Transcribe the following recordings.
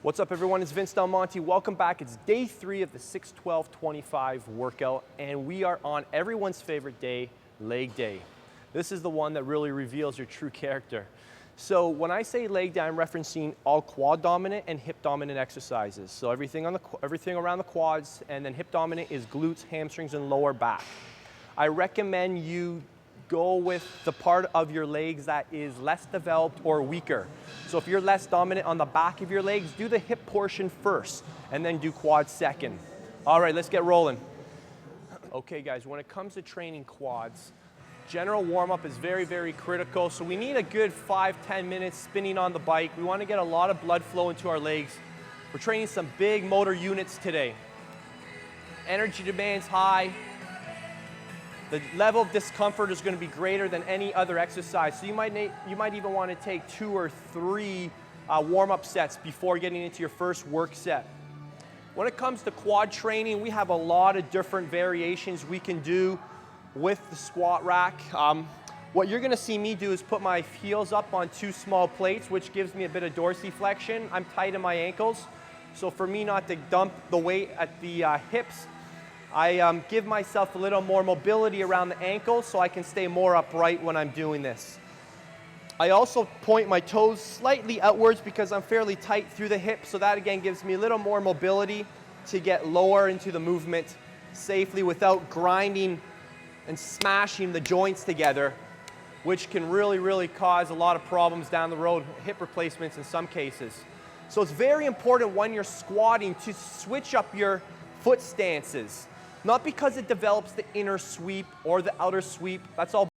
What's up, everyone? It's Vince Del Monte. Welcome back. It's day 3 of the 6-12-25 workout, and we are on everyone's favorite day, leg day. This is the one that really reveals your true character. So when I say leg day, I'm referencing all quad dominant and hip dominant exercises. So everything around the quads, and then hip dominant is glutes, hamstrings, and lower back. I recommend you go with the part of your legs that is less developed or weaker. So if you're less dominant on the back of your legs, do the hip portion first and then do quads second. All right, let's get rolling. Okay guys, when it comes to training quads, general warm-up is very, very critical. So we need a good 5-10 minutes spinning on the bike. We want to get a lot of blood flow into our legs. We're training some big motor units today. Energy demand's high. The level of discomfort is going to be greater than any other exercise. So you might even want to take 2 or 3 warm-up sets before getting into your first work set. When it comes to quad training, we have a lot of different variations we can do with the squat rack. What you're going to see me do is put my heels up on 2 small plates, which gives me a bit of dorsiflexion. I'm tight in my ankles, so for me not to dump the weight at the hips, I give myself a little more mobility around the ankles so I can stay more upright when I'm doing this. I also point my toes slightly outwards because I'm fairly tight through the hip, so that again gives me a little more mobility to get lower into the movement safely without grinding and smashing the joints together, which can really cause a lot of problems down the road, hip replacements in some cases. So it's very important when you're squatting to switch up your foot stances. Not because it develops the inner sweep or the outer sweep, that's all,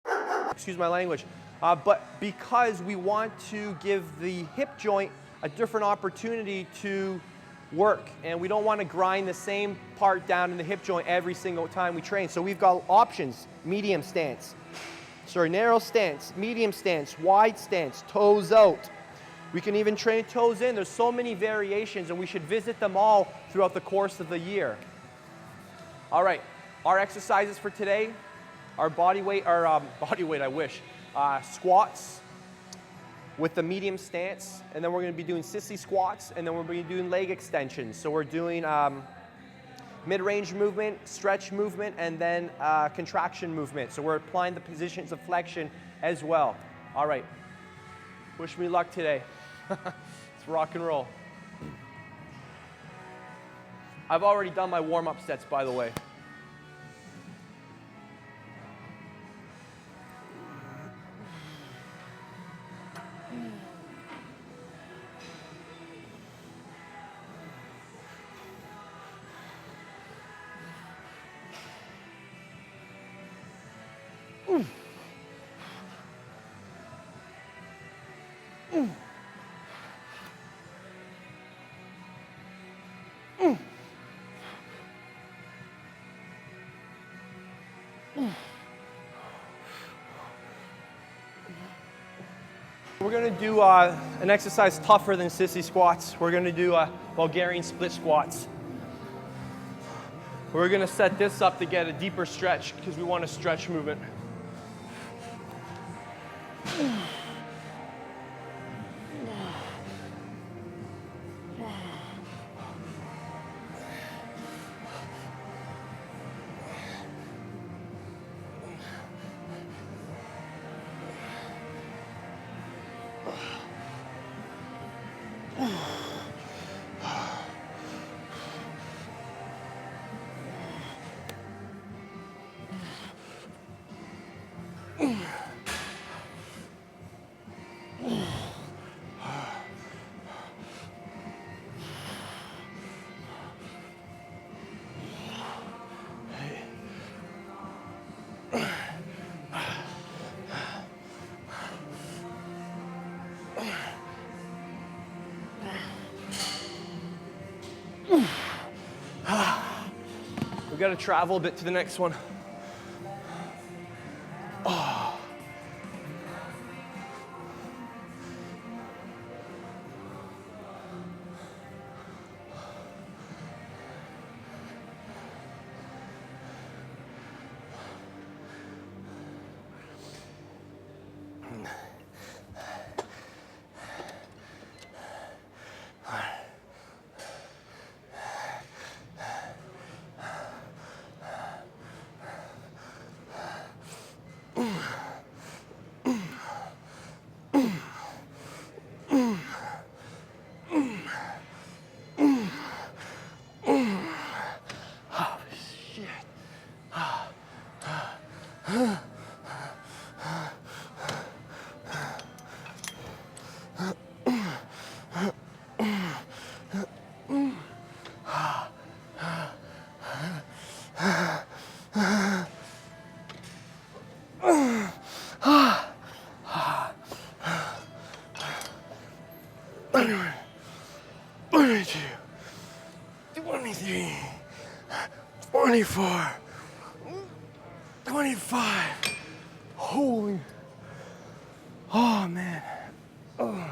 excuse my language, but because we want to give the hip joint a different opportunity to work, and we don't want to grind the same part down in the hip joint every single time we train. So we've got options: medium stance, narrow stance, medium stance, wide stance, toes out. We can even train toes in. There's so many variations, and we should visit them all throughout the course of the year. All right, our exercises for today are squats with the medium stance, and then we're going to be doing sissy squats, and then we're going to be doing leg extensions. So we're doing mid-range movement, stretch movement, and then contraction movement. So we're applying the positions of flexion as well. All right, wish me luck today. Let's rock and roll. I've already done my warm-up sets, by the way. We're going to do an exercise tougher than sissy squats. We're going to do Bulgarian split squats. We're going to set this up to get a deeper stretch because we want a stretch movement. We've got to travel a bit to the next one. 24, 25. Holy, oh man. Oh.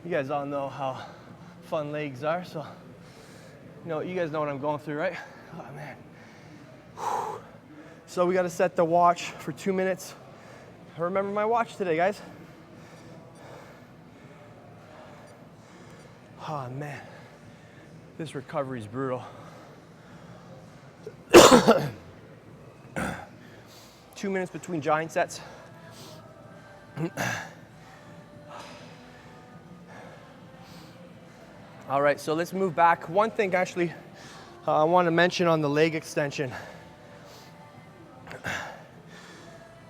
You guys all know how fun legs are, so you guys know what I'm going through, right? Oh man. Whew. So we got to set the watch for 2 minutes. I remember my watch today, guys. Oh man, this recovery is brutal. 2 minutes between giant sets. All right, so let's move back. One thing actually I want to mention on the leg extension.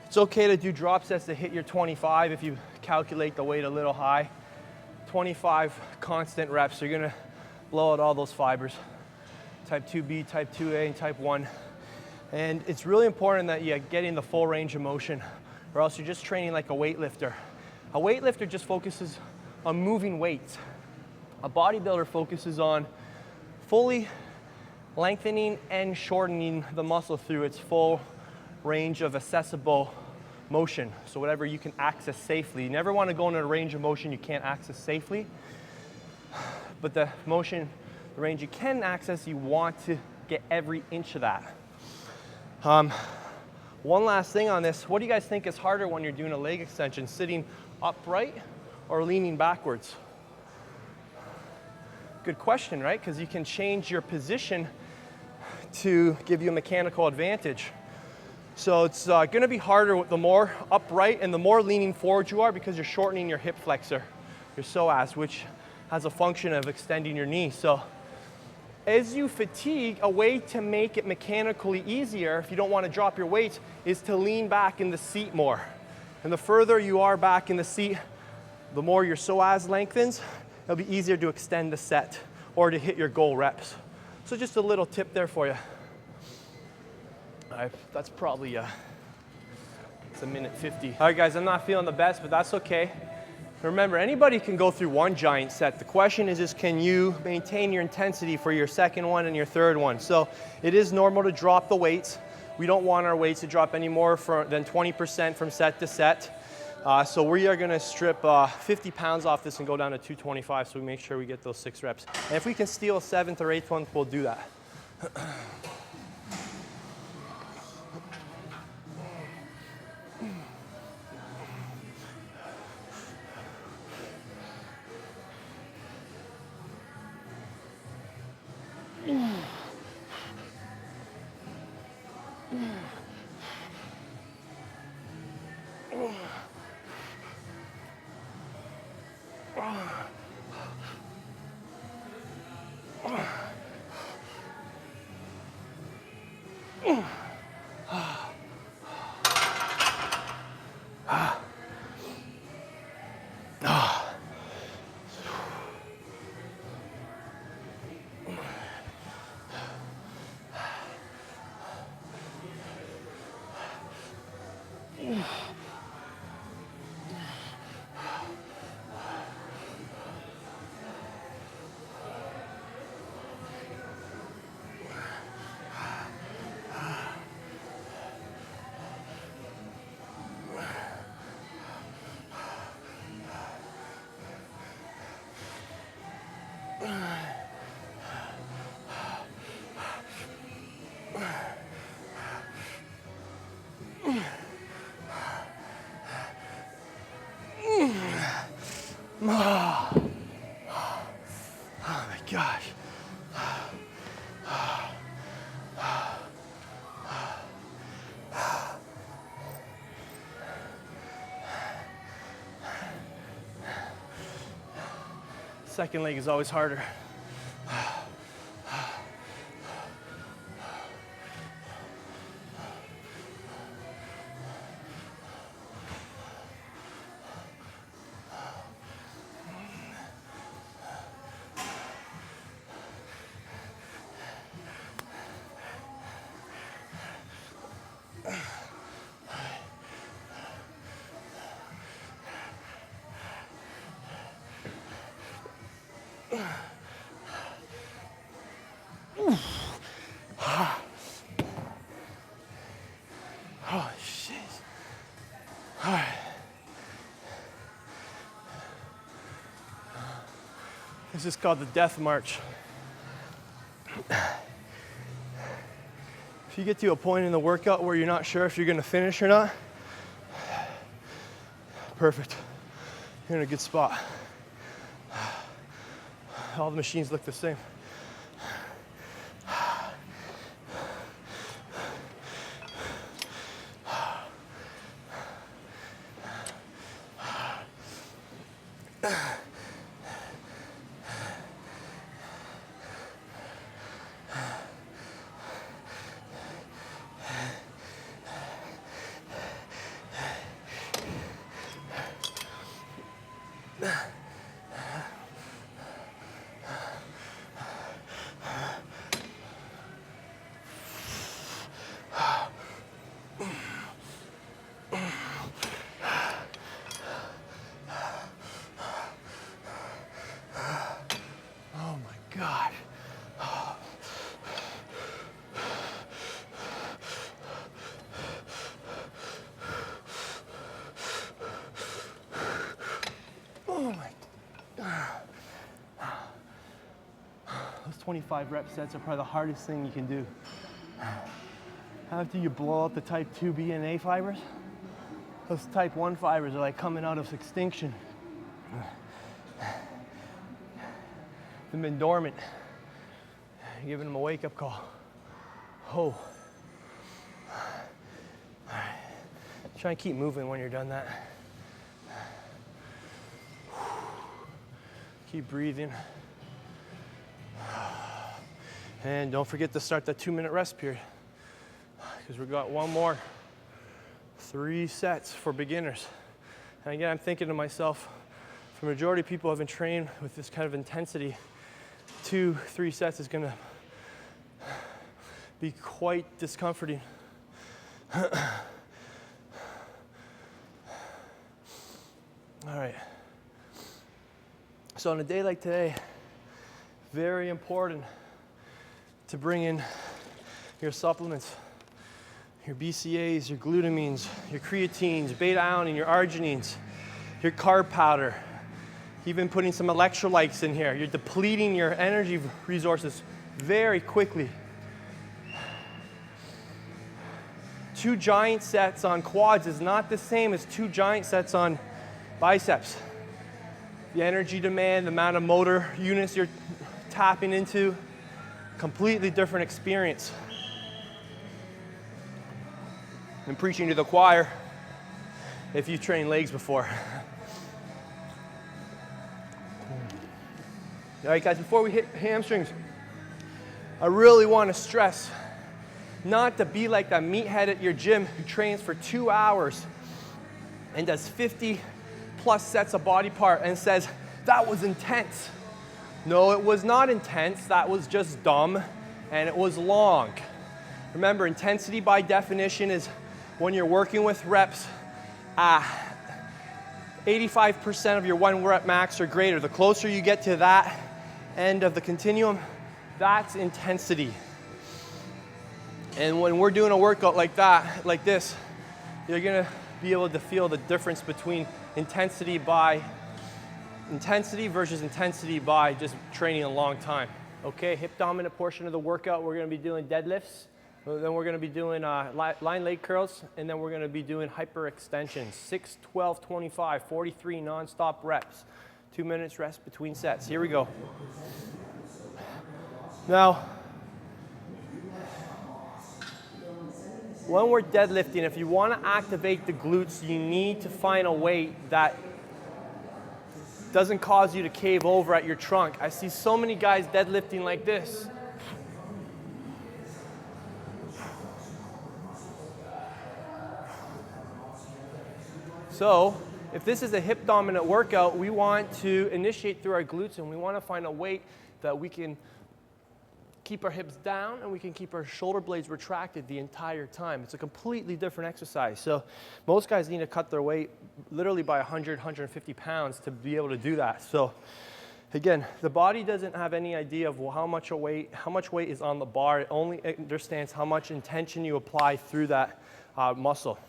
It's okay to do drop sets to hit your 25 if you calculate the weight a little high. 25 constant reps, so you're gonna blow out all those fibers. Type 2B, type 2A, and type 1. And it's really important that you get in the full range of motion, or else you're just training like a weightlifter. A weightlifter just focuses on moving weights. A bodybuilder focuses on fully lengthening and shortening the muscle through its full range of accessible motion. So whatever you can access safely. You never want to go into a range of motion you can't access safely. But the range you can access, you want to get every inch of that. One last thing on this. What do you guys think is harder when you're doing a leg extension? Sitting upright or leaning backwards? Good question, right? Because you can change your position to give you a mechanical advantage. So it's going to be harder the more upright and the more leaning forward you are, because you're shortening your hip flexor, your psoas, which has a function of extending your knee. So as you fatigue, a way to make it mechanically easier, if you don't want to drop your weight, is to lean back in the seat more. And the further you are back in the seat, the more your psoas lengthens. It'll be easier to extend the set or to hit your goal reps. So just a little tip there for you. That's probably it's a minute 50. All right, guys, I'm not feeling the best, but that's okay. Remember, anybody can go through one giant set. The question is can you maintain your intensity for your second one and your third one? So it is normal to drop the weights. We don't want our weights to drop any more than 20% from set to set. So we are gonna strip 50 pounds off this and go down to 225, so we make sure we get those 6 reps. And if we can steal a 7th or 8th one, we'll do that. Oh my gosh. Second leg is always harder. This is called the death march. If you get to a point in the workout where you're not sure if you're gonna finish or not, perfect. You're in a good spot. All the machines look the same. God. Oh my God. Those 25 rep sets are probably the hardest thing you can do. After you blow out the type 2B and A fibers, those type 1 fibers are like coming out of extinction. They've been dormant. You're giving them a wake-up call. Oh. Try and keep moving when you're done that. Keep breathing. And don't forget to start that 2-minute rest period, because we've got one more. 3 sets for beginners. And again, I'm thinking to myself, for the majority of people who haven't trained with this kind of intensity, 2-3 sets is gonna be quite discomforting. All right. So on a day like today, very important to bring in your supplements, your BCAAs, your glutamines, your creatines, beta-alanine, your arginines, your carb powder, even putting some electrolytes in here. You're depleting your energy resources very quickly. 2 giant sets on quads is not the same as 2 giant sets on biceps. The energy demand, the amount of motor units you're tapping into, completely different experience. I'm preaching to the choir if you've trained legs before. All right, guys, before we hit hamstrings, I really want to stress not to be like that meathead at your gym who trains for 2 hours and does 50 plus sets of body part and says, that was intense. No, it was not intense. That was just dumb, and it was long. Remember, intensity by definition is when you're working with reps, 85% of your 1 rep max or greater. The closer you get to that end of the continuum, that's intensity. And when we're doing a workout like that, like this, you're gonna be able to feel the difference between intensity versus intensity by just training a long time. Okay, hip dominant portion of the workout, we're gonna be doing deadlifts, then we're gonna be doing line leg curls, and then we're gonna be doing hyperextensions, 6, 12, 25, 43 non-stop reps, 2 minutes rest between sets. Here we go. Now, when we're deadlifting, if you want to activate the glutes, you need to find a weight that doesn't cause you to cave over at your trunk. I see so many guys deadlifting like this. So, if this is a hip dominant workout, we want to initiate through our glutes, and we want to find a weight that we can keep our hips down and we can keep our shoulder blades retracted the entire time. It's a completely different exercise. So most guys need to cut their weight literally by 100, 150 pounds to be able to do that. So again, the body doesn't have any idea of how much weight is on the bar. It only understands how much intention you apply through that muscle.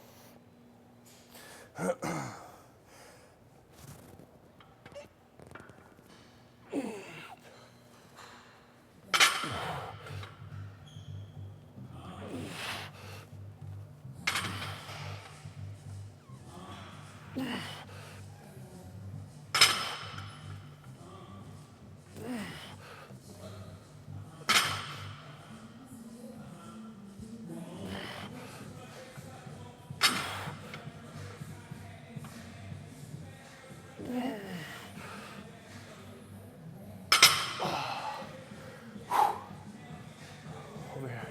Over here.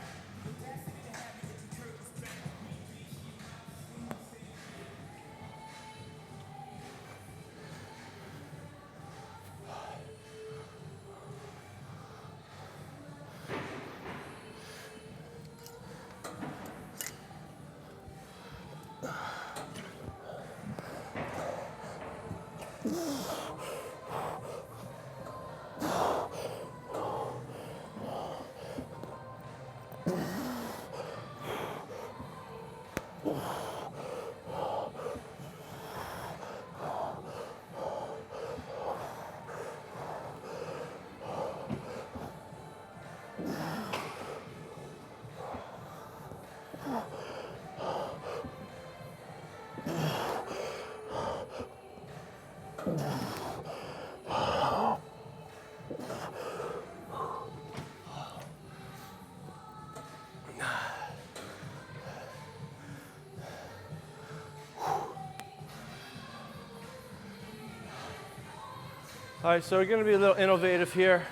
All right, so we're going to be a little innovative here.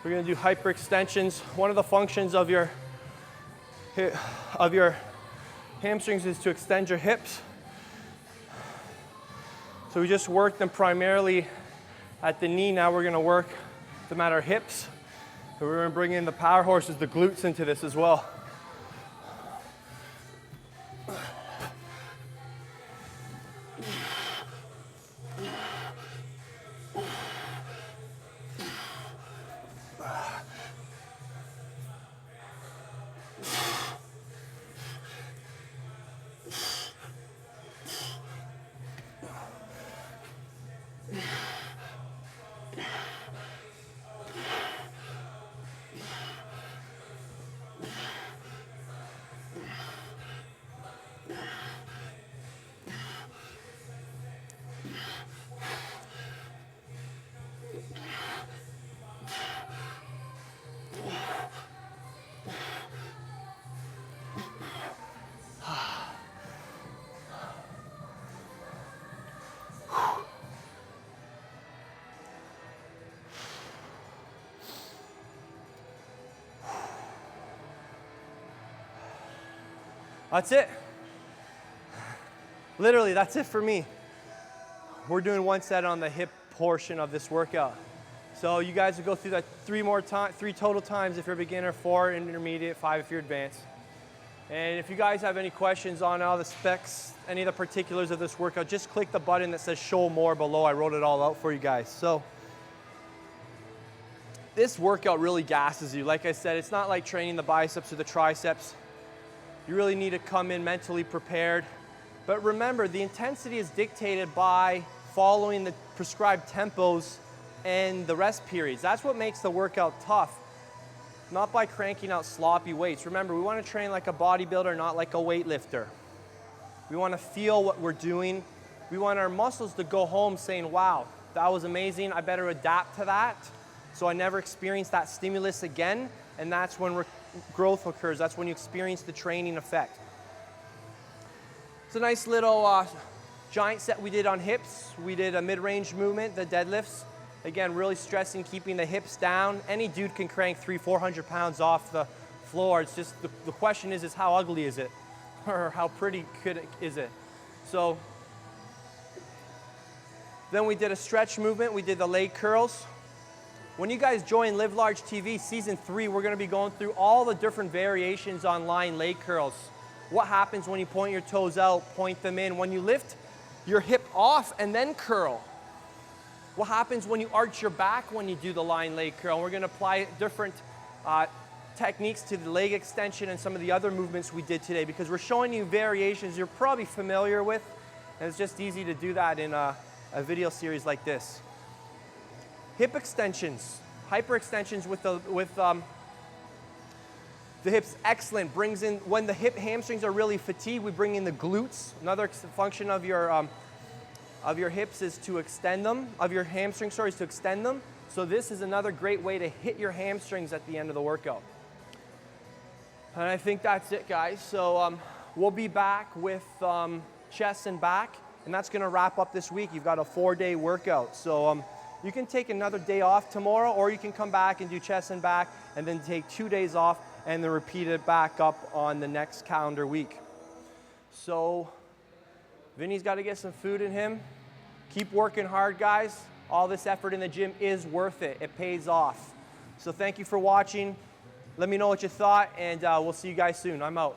We're going to do hyperextensions. One of the functions of your hamstrings is to extend your hips. So we just worked them primarily at the knee. Now we're going to work them at our hips. And we're going to bring in the power horses, the glutes into this as well. That's it. Literally, that's it for me. We're doing one set on the hip portion of this workout. So you guys will go through that three total times if you're a beginner, 4 intermediate, 5 if you're advanced. And if you guys have any questions on all the specs, any of the particulars of this workout, just click the button that says show more below. I wrote it all out for you guys. So this workout really gasses you. Like I said, it's not like training the biceps or the triceps. You really need to come in mentally prepared. But remember, the intensity is dictated by following the prescribed tempos and the rest periods. That's what makes the workout tough, not by cranking out sloppy weights. Remember, we want to train like a bodybuilder, not like a weightlifter. We want to feel what we're doing. We want our muscles to go home saying, wow, that was amazing. I better adapt to that so I never experience that stimulus again. And that's when growth occurs. That's when you experience the training effect. It's a nice little giant set we did on hips. We did a mid-range movement, the deadlifts. Again, really stressing keeping the hips down. Any dude can crank 300-400 pounds off the floor. It's just the question is how ugly is it? Or how pretty is it? So then we did a stretch movement. We did the leg curls. When you guys join Live Large TV Season 3, we're going to be going through all the different variations on lying leg curls. What happens when you point your toes out, point them in? When you lift your hip off and then curl. What happens when you arch your back when you do the lying leg curl? And we're going to apply different techniques to the leg extension and some of the other movements we did today because we're showing you variations you're probably familiar with. And it's just easy to do that in a video series like this. Hip extensions, hyperextensions with the hips, excellent. Brings in, when the hip hamstrings are really fatigued, we bring in the glutes. Another function of your of your hips is to extend them, of your hamstrings, sorry, is to extend them. So this is another great way to hit your hamstrings at the end of the workout. And I think that's it, guys. So we'll be back with chest and back, and that's gonna wrap up this week. You've got a 4-day workout. So you can take another day off tomorrow, or you can come back and do chest and back, and then take 2 days off, and then repeat it back up on the next calendar week. So Vinny's got to get some food in him. Keep working hard, guys. All this effort in the gym is worth it. It pays off. So thank you for watching. Let me know what you thought, and we'll see you guys soon. I'm out.